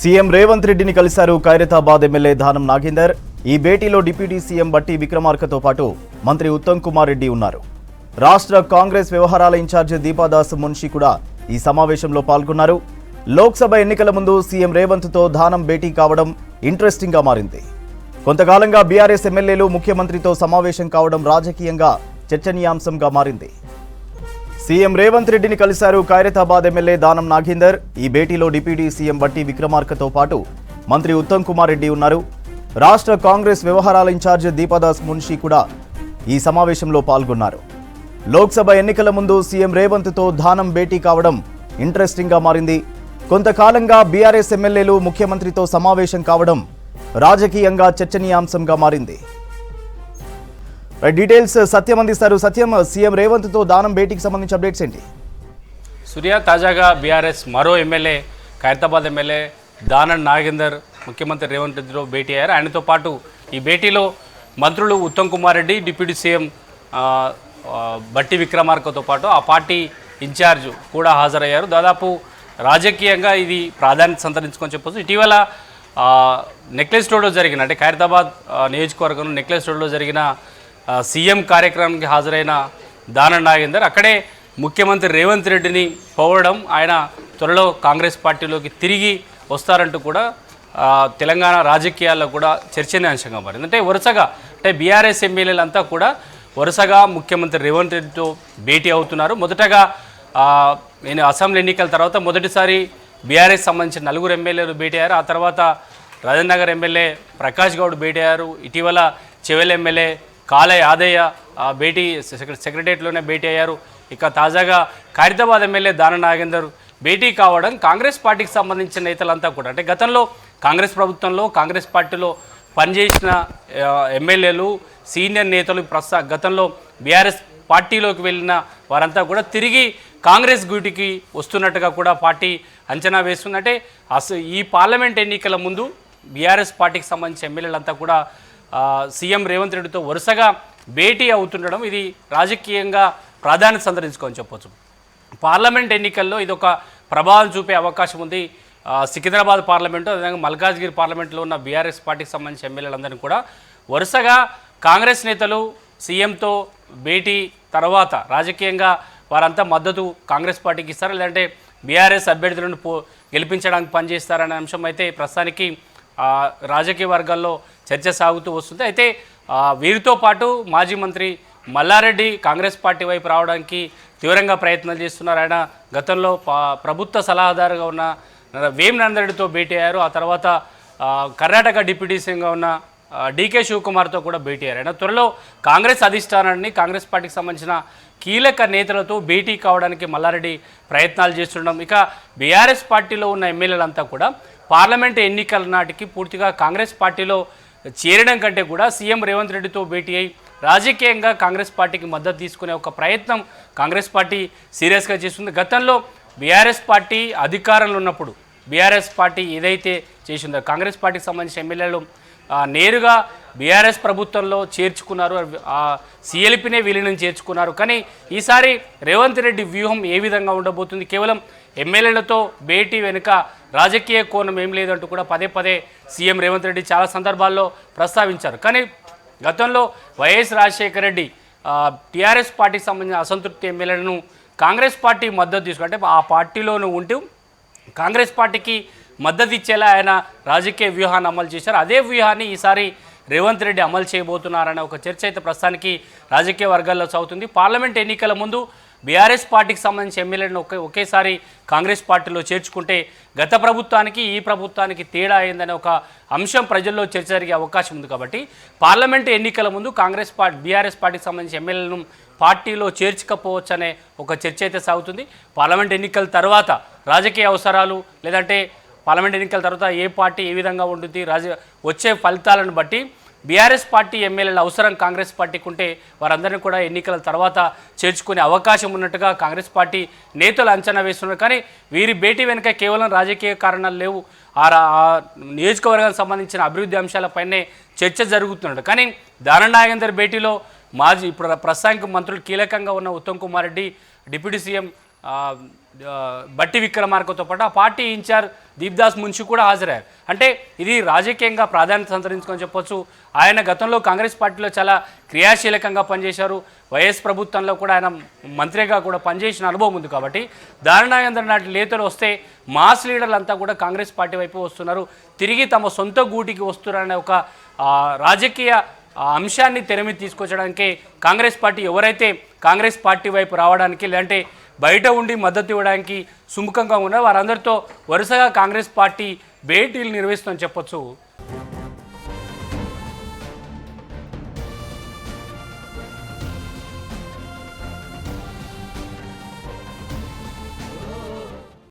CM Revanth రెడ్డిని కలిశారు Khairatabad MLA Danam Nagender. ఈ భేటీలో డిప్యూటీ సీఎం బట్టి విక్రమార్కతో పాటు మంత్రి ఉత్తమ్ కుమార్ రెడ్డి ఉన్నారు. రాష్ట్ర కాంగ్రెస్ వ్యవహారాల ఇన్ఛార్జి దీపాదాస్ మున్షి కూడా ఈ సమావేశంలో పాల్గొన్నారు. లోక్సభ ఎన్నికల ముందు సీఎం రేవంత్తో దానం భేటీ కావడం ఇంట్రెస్టింగ్గా మారింది. కొంతకాలంగా బీఆర్ఎస్ ఎమ్మెల్యేలు ముఖ్యమంత్రితో సమావేశం కావడం రాజకీయంగా చర్చనీయాంశంగా మారింది. సీఎం రేవంత్ రెడ్డిని కలిశారు ఖైరతాబాద్ ఎమ్మెల్యే దానం నాగేందర్. ఈ భేటీలో డిప్యూటీ సీఎం బట్టి విక్రమార్కతో పాటు మంత్రి ఉత్తమ్ కుమార్ రెడ్డి ఉన్నారు. రాష్ట్ర కాంగ్రెస్ వ్యవహారాల ఇన్ఛార్జి దీపాదాస్ మున్షి కూడా ఈ సమావేశంలో పాల్గొన్నారు. లోక్సభ ఎన్నికల ముందు సీఎం రేవంత్తో దానం భేటీ కావడం ఇంట్రెస్టింగ్గా మారింది. కొంతకాలంగా బీఆర్ఎస్ ఎమ్మెల్యేలు ముఖ్యమంత్రితో సమావేశం కావడం రాజకీయంగా చర్చనీయాంశంగా మారింది. డీటెయిల్స్ సత్యం అందిస్తారు. సత్యం, సీఎం రేవంత్తో దానం భేటీకి సంబంధించి అప్డేట్స్ ఏంటి? సూర్య, తాజాగా బీఆర్ఎస్ మరో ఎమ్మెల్యే ఖైరతాబాద్ ఎమ్మెల్యే దానం నాగేందర్ ముఖ్యమంత్రి రేవంత్ రెడ్డితో భేటీ అయ్యారు. ఆయనతో పాటు ఈ భేటీలో మంత్రులు ఉత్తమ్ కుమార్ రెడ్డి, డిప్యూటీ సీఎం బట్టి విక్రమార్కతో పాటు ఆ పార్టీ ఇన్ఛార్జ్ కూడా హాజరయ్యారు. దాదాపు రాజకీయంగా ఇది ప్రాధాన్యత సంతరించుకొని చెప్పొచ్చు. ఇటీవల నెక్లెస్ రోడ్లో జరిగిన, అంటే ఖైరతాబాద్ నియోజకవర్గంలో నెక్లెస్ రోడ్లో జరిగిన సీఎం కార్యక్రమానికి హాజరైన దానం నాగేందర్ అక్కడే ముఖ్యమంత్రి రేవంత్ రెడ్డిని పొగడడం, ఆయన త్వరలో కాంగ్రెస్ పార్టీలోకి తిరిగి వస్తారంటూ కూడా తెలంగాణ రాజకీయాల్లో కూడా చర్చనీయాంశంగా మారింది. అంటే వరుసగా బీఆర్ఎస్ ఎమ్మెల్యేలంతా కూడా వరుసగా ముఖ్యమంత్రి రేవంత్ రెడ్డితో భేటీ అవుతున్నారు. మొదటగా నేను అసెంబ్లీ ఎన్నికల తర్వాత మొదటిసారి బీఆర్ఎస్ సంబంధించిన 4 ఎమ్మెల్యేలు భేటీ అయ్యారు. ఆ తర్వాత రాజనగర్ ఎమ్మెల్యే ప్రకాష్ గౌడ్ భేటీ అయ్యారు. ఇటీవల చెవెల్ ఎమ్మెల్యే కాలే యాదయ్య భేటీ సెక్రటరియట్లోనే భేటీ అయ్యారు. ఇక తాజాగా ఖైరతాబాద్ ఎమ్మెల్యే దానం నాగేందర్ భేటీ కావడం కాంగ్రెస్ పార్టీకి సంబంధించిన నేతలంతా కూడా, అంటే గతంలో కాంగ్రెస్ ప్రభుత్వంలో కాంగ్రెస్ పార్టీలో పనిచేసిన ఎమ్మెల్యేలు, సీనియర్ నేతలు గతంలో బీఆర్ఎస్ పార్టీలోకి వెళ్ళిన వారంతా కూడా తిరిగి కాంగ్రెస్ గూటికి వస్తున్నట్టుగా కూడా పార్టీ అంచనా వేస్తుంది. అంటే ఈ పార్లమెంట్ ఎన్నికల ముందు బీఆర్ఎస్ పార్టీకి సంబంధించిన ఎమ్మెల్యేలంతా కూడా సీఎం రేవంత్ రెడ్డితో వరుసగా భేటీ అవుతుండడం ఇది రాజకీయంగా ప్రాధాన్యత సంతరించుకొని చెప్పొచ్చు. పార్లమెంట్ ఎన్నికల్లో ఇది ఒక ప్రభావం చూపే అవకాశం ఉంది. సికింద్రాబాద్ పార్లమెంటు, అదేవిధంగా మల్కాజ్గిరి పార్లమెంట్లో ఉన్న బీఆర్ఎస్ పార్టీకి సంబంధించిన ఎమ్మెల్యేలందరినీ కూడా వరుసగా కాంగ్రెస్ నేతలు సీఎంతో భేటీ తర్వాత రాజకీయంగా వారంతా మద్దతు కాంగ్రెస్ పార్టీకి ఇస్తారా, లేదంటే బీఆర్ఎస్ అభ్యర్థులను గెలిపించడానికి పనిచేస్తారనే అంశం అయితే ప్రస్తుతానికి రాజకీయ వర్గాల్లో చర్చ సాగుతూ వస్తుంది. అయితే వీరితో పాటు మాజీ మంత్రి మల్లారెడ్డి కాంగ్రెస్ పార్టీ వైపు రావడానికి తీవ్రంగా ప్రయత్నాలు చేస్తున్నారు. ఆయన గతంలో ప్రభుత్వ సలహాదారుగా ఉన్న వేం నందరెడ్డితో భేటీ అయ్యారు. ఆ తర్వాత కర్ణాటక డిప్యూటీ సీఎంగా ఉన్న డీకే శివకుమార్తో కూడా భేటీ అయ్యారు. ఆయన త్వరలో కాంగ్రెస్ అధిష్టానాన్ని, కాంగ్రెస్ పార్టీకి సంబంధించిన కీలక నేతలతో భేటీ కావడానికి మల్లారెడ్డి ప్రయత్నాలు చేస్తుండడం, ఇక బీఆర్ఎస్ పార్టీలో ఉన్న ఎమ్మెల్యేలంతా కూడా పార్లమెంటు ఎన్నికల నాటికి పూర్తిగా కాంగ్రెస్ పార్టీలో చేరడం కంటే కూడా సీఎం రేవంత్ రెడ్డితో భేటీ అయి రాజకీయంగా కాంగ్రెస్ పార్టీకి మద్దతు తీసుకునే ఒక ప్రయత్నం కాంగ్రెస్ పార్టీ సీరియస్గా చేస్తుంది. గతంలో బీఆర్ఎస్ పార్టీ అధికారంలో ఉన్నప్పుడు బీఆర్ఎస్ పార్టీ ఏదైతే చేసిందో కాంగ్రెస్ పార్టీకి సంబంధించిన ఎమ్మెల్యేలు నేరుగా బీఆర్ఎస్ ప్రభుత్వంలో చేర్చుకున్నారు, సీఎల్పీనే విలీనం చేర్చుకున్నారు. కానీ ఈసారి రేవంత్ రెడ్డి వ్యూహం ఏ విధంగా ఉండబోతుంది, కేవలం ఎమ్మెల్యేలతో భేటీ వెనుక రాజకీయ కోణం ఏం లేదంటూ కూడా పదే పదే సీఎం రేవంత్ రెడ్డి చాలా సందర్భాల్లో ప్రస్తావించారు. కానీ గతంలో వైఎస్ రాజశేఖర రెడ్డి టీఆర్ఎస్ పార్టీకి సంబంధించిన అసంతృప్తి ఎమ్మెల్యేలను కాంగ్రెస్ పార్టీ మద్దతు తీసుకుంటే ఆ పార్టీలోనూ ఉంటూ కాంగ్రెస్ పార్టీకి మద్దతు ఇచ్చేలా ఆయన రాజకీయ వ్యూహాన్ని అమలు చేశారు. అదే వ్యూహాన్ని ఈసారి రేవంత్ రెడ్డి అమలు చేయబోతున్నారనే ఒక చర్చ అయితే ప్రస్తుతానికి రాజకీయ వర్గాల్లో సాగుతుంది. పార్లమెంట్ ఎన్నికల ముందు బీఆర్ఎస్ పార్టీకి సంబంధించిన ఎమ్మెల్యేలను ఒకేసారి కాంగ్రెస్ పార్టీలో చేర్చుకుంటే గత ప్రభుత్వానికి ఈ ప్రభుత్వానికి తేడా అయిందనే ఒక అంశం ప్రజల్లో చర్చ జరిగే అవకాశం ఉంది. కాబట్టి పార్లమెంటు ఎన్నికల ముందు బీఆర్ఎస్ పార్టీకి సంబంధించిన ఎమ్మెల్యేలను పార్టీలో చేర్చకపోవచ్చు అనే ఒక చర్చ అయితే సాగుతుంది. పార్లమెంట్ ఎన్నికల తర్వాత రాజకీయ అవసరాలు, లేదంటే పార్లమెంట్ ఎన్నికల తర్వాత ఏ పార్టీ ఏ విధంగా ఉంటుంది, వచ్చే ఫలితాలను బట్టి బీఆర్ఎస్ పార్టీ ఎమ్మెల్యేల అవసరం కాంగ్రెస్ పార్టీకి ఉంటే వారందరినీ కూడా ఎన్నికల తర్వాత చేర్చుకునే అవకాశం ఉన్నట్టుగా కాంగ్రెస్ పార్టీ నేతలు అంచనా వేస్తున్నారు. కానీ వీరి భేటీ వెనుక కేవలం రాజకీయ కారణాలు లేవు, ఆ నియోజకవర్గానికి సంబంధించిన అభివృద్ధి అంశాలపైనే చర్చ జరుగుతున్నట్టు. కానీ దానం నాగేందర్ భేటీలో ఇప్పుడు ప్రస్తుతానికి మంత్రులు కీలకంగా ఉన్న ఉత్తమ్ కుమార్ రెడ్డి, డిప్యూటీ సీఎం బట్టి విక్రమార్కతో పాటు ఆ పార్టీ ఇన్ఛార్జ్ దీప్దాస్ మున్షి కూడా హాజరయ్యారు. అంటే ఇది రాజకీయంగా ప్రాధాన్యత సంతరించుకొని చెప్పొచ్చు. ఆయన గతంలో కాంగ్రెస్ పార్టీలో చాలా క్రియాశీలకంగా పనిచేశారు. వైఎస్ ప్రభుత్వంలో కూడా ఆయన మంత్రిగా కూడా పనిచేసిన అనుభవం ఉంది. కాబట్టి దానం నాగేందర్ నాటి నేతలు వస్తే మాస్ లీడర్లు అంతా కూడా కాంగ్రెస్ పార్టీ వైపు వస్తున్నారు, తిరిగి తమ సొంత గూటికి వస్తున్నారనే ఒక రాజకీయ అంశాన్ని తెరమీద తీసుకొచ్చడానికి కాంగ్రెస్ పార్టీ ఎవరైతే కాంగ్రెస్ పార్టీ వైపు రావడానికి లేదంటే బయట ఉండి మద్దతు ఇవ్వడానికి సుముఖంగా ఉన్నారో వారందరితో వరుసగా కాంగ్రెస్ పార్టీ భేటీలు నిర్వహిస్తుందని చెప్పొచ్చు.